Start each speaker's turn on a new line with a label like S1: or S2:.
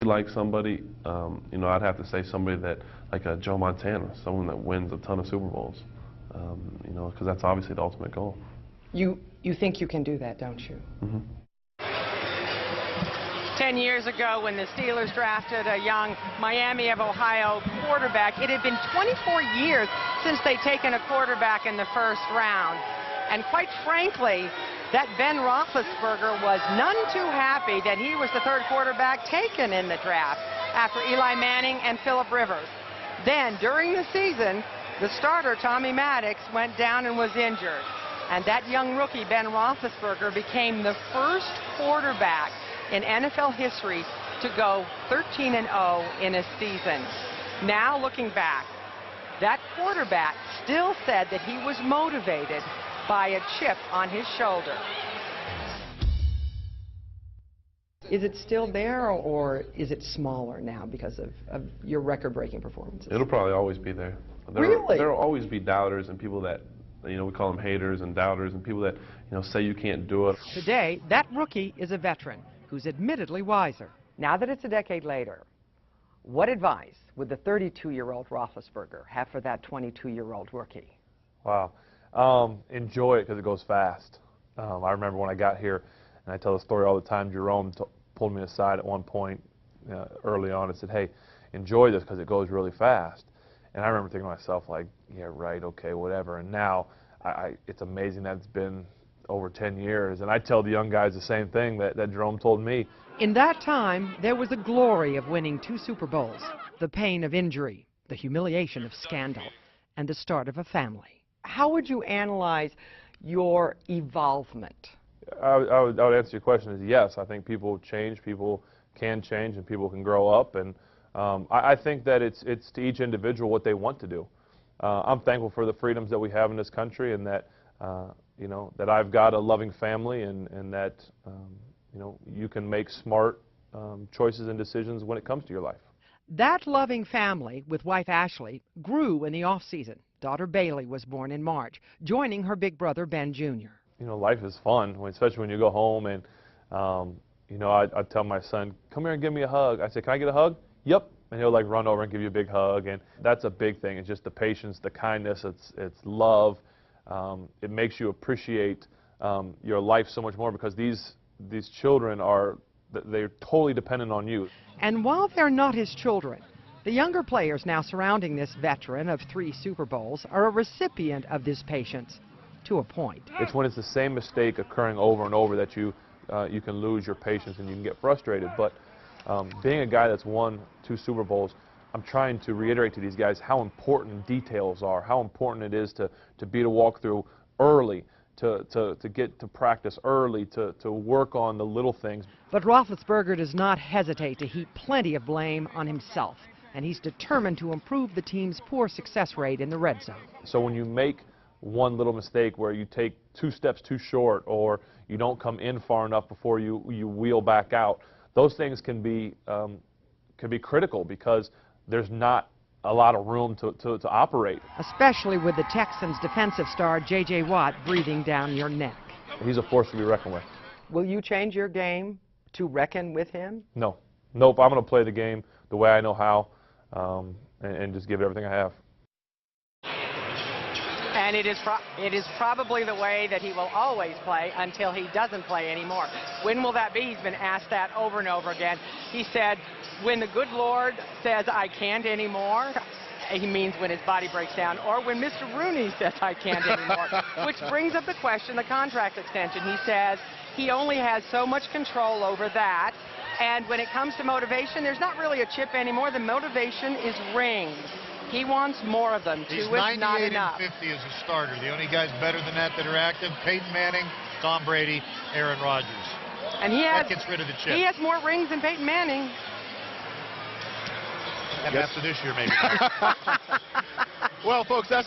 S1: like somebody, you know, I'd have to say somebody that, like a Joe Montana, someone that wins a ton of Super Bowls, you know, because that's obviously the ultimate goal.
S2: You think you can do that, don't you?
S1: Mm-hmm.
S3: 10 years ago, when the Steelers drafted a young Miami of Ohio quarterback, it had been 24 years since they'd taken a quarterback in the first round. And quite frankly, that Ben Roethlisberger was none too happy that he was the third quarterback taken in the draft after Eli Manning and Phillip Rivers. Then, during the season, the starter, Tommy Maddox, went down and was injured. And that young rookie, Ben Roethlisberger, became the first quarterback in NFL history to go 13-0 in a season. Now, looking back, that quarterback still said that he was motivated by a chip on his shoulder.
S2: Is it still there, or is it smaller now because of your record-breaking performances?
S1: It'll probably always be there.
S2: Really?
S1: There will always be doubters and people that, you know, we call them haters and doubters and people that, you know, say you can't do it.
S3: Today, that rookie is a veteran who's admittedly wiser.
S2: Now that it's a decade later, what advice would the 32-year-old Roethlisberger have for that 22-year-old rookie?
S4: Wow. Enjoy it because it goes fast. I remember when I got here, and I tell the story all the time, Jerome pulled me aside at one point early on and said, hey, enjoy this because it goes really fast. And I remember thinking to myself, like, yeah, right, okay, whatever. And now it's amazing that it's been over 10 years. And I tell the young guys the same thing that Jerome told me.
S3: In that time, there was the glory of winning 2 Super Bowls, the pain of injury, the humiliation of scandal, and the start of a family.
S2: How would you analyze your evolvement?
S4: I would answer your question as yes. I think people change, people can change, and people can grow up. And I think that it's to each individual what they want to do. I'm thankful for the freedoms that we have in this country, and that you know, that I've got a loving family, and that you know, you can make smart choices and decisions when it comes to your life.
S3: That loving family, with wife Ashley, grew in the off-season. Daughter Bailey was born in March, joining her big brother Ben Jr.
S4: You know, life is fun, especially when you go home and, you know, I tell my son, come here and give me a hug. I say, can I get a hug? Yep. And he'll like run over and give you a big hug, and that's a big thing. It's just the patience, the kindness, it's love. It makes you appreciate your life so much more, because these children they're totally dependent on you.
S3: And while they're not his children, the younger players now surrounding this veteran of 3 Super Bowls are a recipient of this patience, to a point.
S4: It's when it's the same mistake occurring over and over that you can lose your patience and you can get frustrated. But being a guy that's won 2 Super Bowls, I'm trying to reiterate to these guys how important details are, how important it is to beat a walkthrough early, to get to practice early, to work on the little things.
S3: But Roethlisberger does not hesitate to heap plenty of blame on himself, and he's determined to improve the team's poor success rate in the red zone.
S4: So when you make one little mistake where you take 2 steps too short, or you don't come in far enough before you wheel back out, those things can be critical, because there's not a lot of room to operate.
S3: Especially with the Texans' defensive star J.J. Watt breathing down your neck.
S4: He's a force to be reckoned with.
S2: Will you change your game to reckon with him?
S4: No. Nope, I'm going to play the game the way I know how, and just give it everything I have.
S3: And it is probably the way that he will always play until he doesn't play anymore. When will that be? He's been asked that over and over again. He said, when the good Lord says I can't anymore, he means when his body breaks down, or when Mr. Rooney says I can't anymore. Which brings up the question, the contract extension. He says he only has so much control over that. And when it comes to motivation, there's not really a chip anymore. The motivation is rings. He wants more of them.
S5: He's
S3: 2 is not
S5: 98
S3: enough.
S5: and 50 as a starter. The only guys better than that are active: Peyton Manning, Tom Brady, Aaron Rodgers.
S3: And
S5: that gets rid of the chip.
S3: He has more rings than Peyton Manning.
S5: And after this year, maybe.
S6: Well, folks, that's